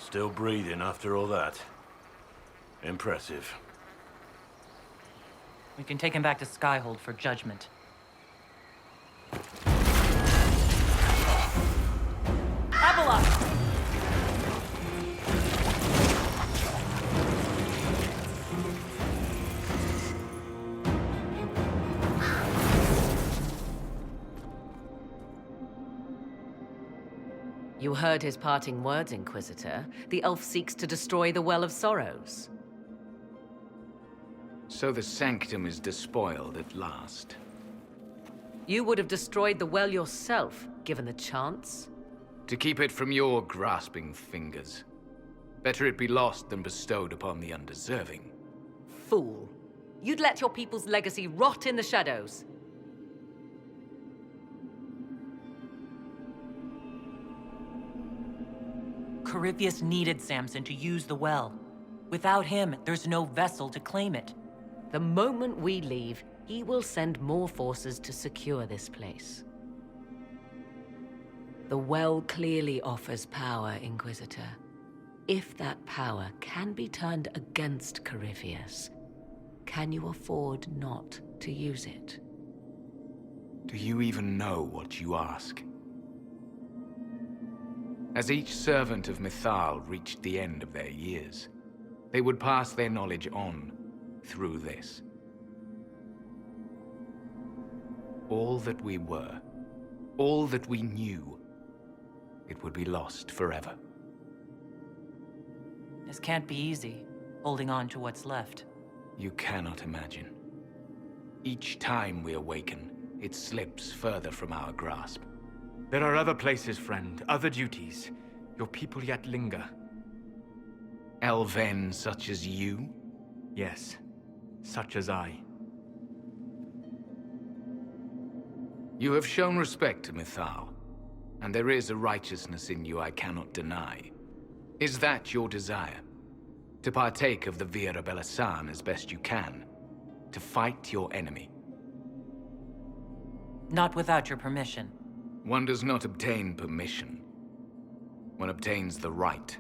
Still breathing after all that. Impressive. We can take him back to Skyhold for judgment. Lavellan! You heard his parting words, Inquisitor. The elf seeks to destroy the Well of Sorrows. So the Sanctum is despoiled at last. You would have destroyed the well yourself, given the chance. To keep it from your grasping fingers. Better it be lost than bestowed upon the undeserving. Fool. You'd let your people's legacy rot in the shadows. Corypheus needed Samson to use the well. Without him, there's no vessel to claim it. The moment we leave, he will send more forces to secure this place. The well clearly offers power, Inquisitor. If that power can be turned against Corypheus, can you afford not to use it? Do you even know what you ask? As each servant of Mythal reached the end of their years, they would pass their knowledge on through this. All that we were, all that we knew, it would be lost forever. This can't be easy, holding on to what's left. You cannot imagine. Each time we awaken, it slips further from our grasp. There are other places, friend, other duties. Your people yet linger. Elven such as you? Yes, such as I. You have shown respect to Mythal, and there is a righteousness in you I cannot deny. Is that your desire? To partake of the Vira Belasan as best you can? To fight your enemy? Not without your permission. One does not obtain permission. One obtains the right.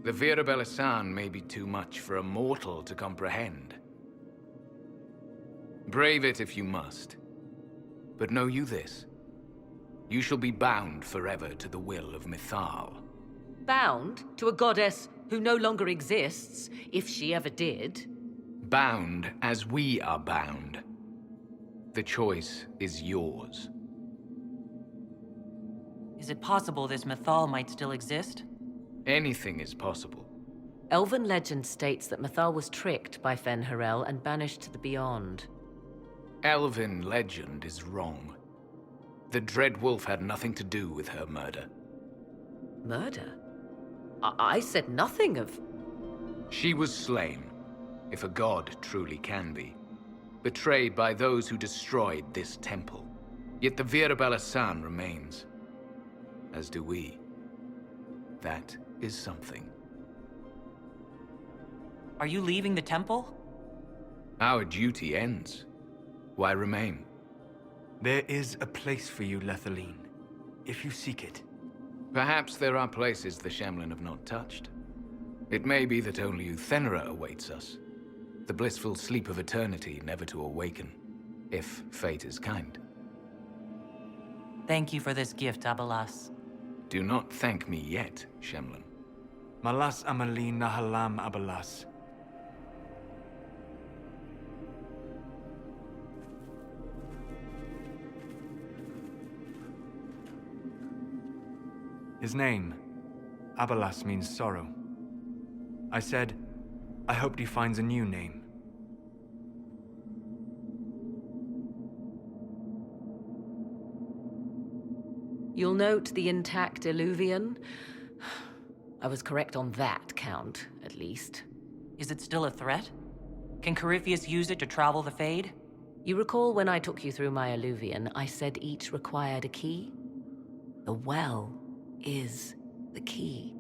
The Vira Belasan may be too much for a mortal to comprehend. Brave it if you must. But know you this. You shall be bound forever to the will of Mythal. Bound to a goddess who no longer exists, if she ever did. Bound as we are bound. The choice is yours. Is it possible this Mythal might still exist? Anything is possible. Elven legend states that Mythal was tricked by Fen-Harel and banished to the Beyond. Elven legend is wrong. The Dreadwolf had nothing to do with her murder. Murder? I said nothing of... She was slain, if a god truly can be. Betrayed by those who destroyed this temple. Yet the Vira Belasan remains. As do we. That is something. Are you leaving the temple? Our duty ends. Why remain? There is a place for you, Lavellan, if you seek it. Perhaps there are places the Shemlin have not touched. It may be that only Uthenera awaits us. The blissful sleep of eternity, never to awaken, if fate is kind. Thank you for this gift, Abelas. Do not thank me yet, Shemlin. Malas amalin nahalam abalas. His name, Abalas, means sorrow. I said, I hoped he finds a new name. You'll note the intact Illuvian. I was correct on that count, at least. Is it still a threat? Can Corypheus use it to travel the Fade? You recall when I took you through my Illuvian, I said each required a key? The well is the key.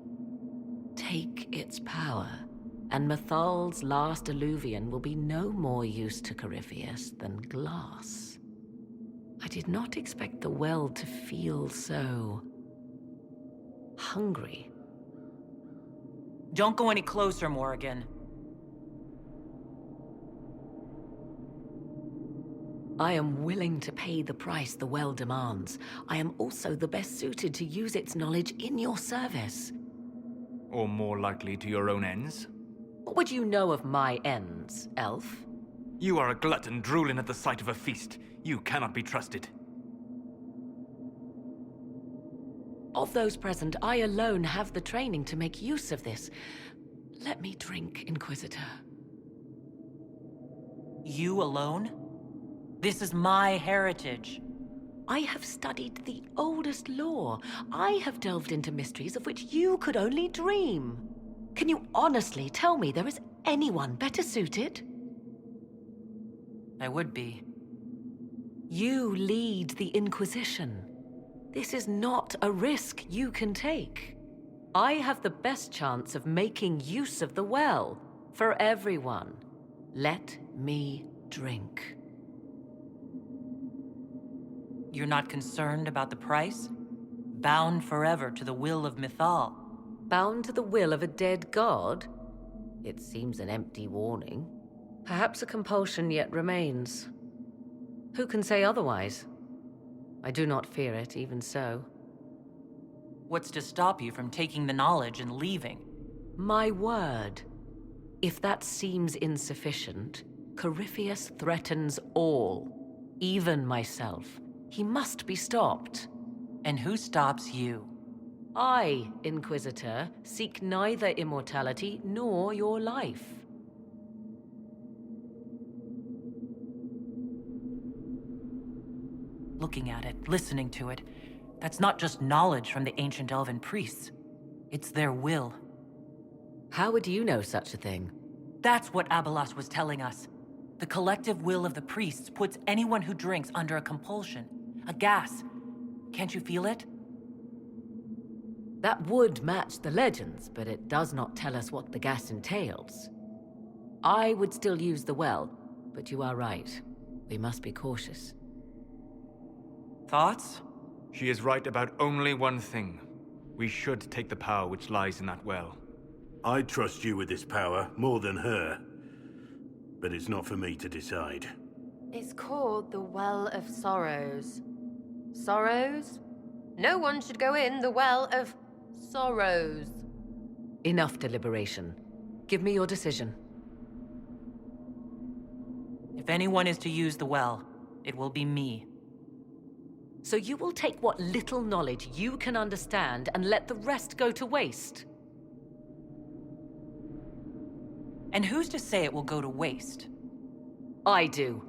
Take its power, and Mythal's last Illuvian will be no more use to Corypheus than glass. did not expect the well to feel so hungry. Don't go any closer, Morrigan. I am willing to pay the price the well demands. I am also the best suited to use its knowledge in your service. Or more likely to your own ends? What would you know of my ends, elf? You are a glutton drooling at the sight of a feast. You cannot be trusted. Of those present, I alone have the training to make use of this. Let me drink, Inquisitor. You alone? This is my heritage. I have studied the oldest lore. I have delved into mysteries of which you could only dream. Can you honestly tell me there is anyone better suited? I would be. You lead the Inquisition. This is not a risk you can take. I have the best chance of making use of the well for everyone. Let me drink. You're not concerned about the price? Bound forever to the will of Mythal. Bound to the will of a dead god? It seems an empty warning. Perhaps a compulsion yet remains. Who can say otherwise? I do not fear it, even so. What's to stop you from taking the knowledge and leaving? My word. If that seems insufficient, Corypheus threatens all, even myself. He must be stopped. And who stops you? I, Inquisitor, seek neither immortality nor your life. Looking at it, listening to it, that's not just knowledge from the ancient elven priests. It's their will. How would you know such a thing? That's what Abelas was telling us. The collective will of the priests puts anyone who drinks under a compulsion, a gas. Can't you feel it? That would match the legends, but it does not tell us what the gas entails. I would still use the well, but you are right. We must be cautious. Thoughts? She is right about only one thing. We should take the power which lies in that well. I trust you with this power more than her. But it's not for me to decide. It's called the Well of Sorrows. Sorrows? No one should go in the Well of Sorrows. Enough deliberation. Give me your decision. If anyone is to use the well, it will be me. So you will take what little knowledge you can understand and let the rest go to waste? And who's to say it will go to waste? I do.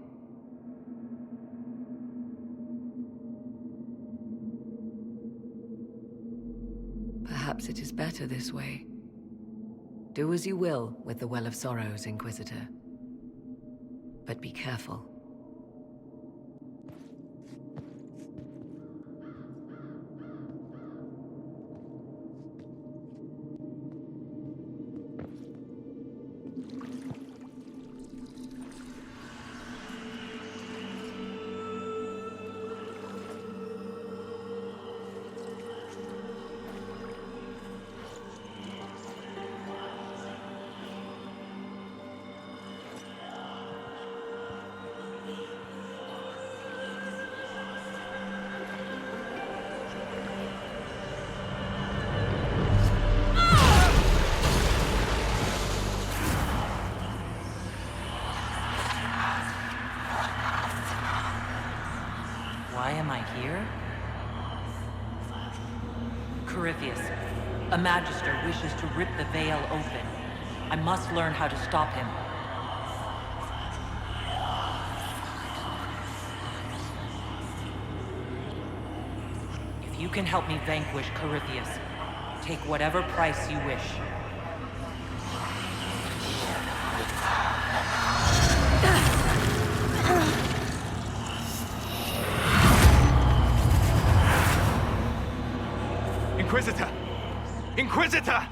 Perhaps it is better this way. Do as you will with the Well of Sorrows, Inquisitor. But be careful. Why am I here? Corypheus, a magister wishes to rip the veil open. I must learn how to stop him. If you can help me vanquish Corypheus, take whatever price you wish. Inquisitor! Inquisitor!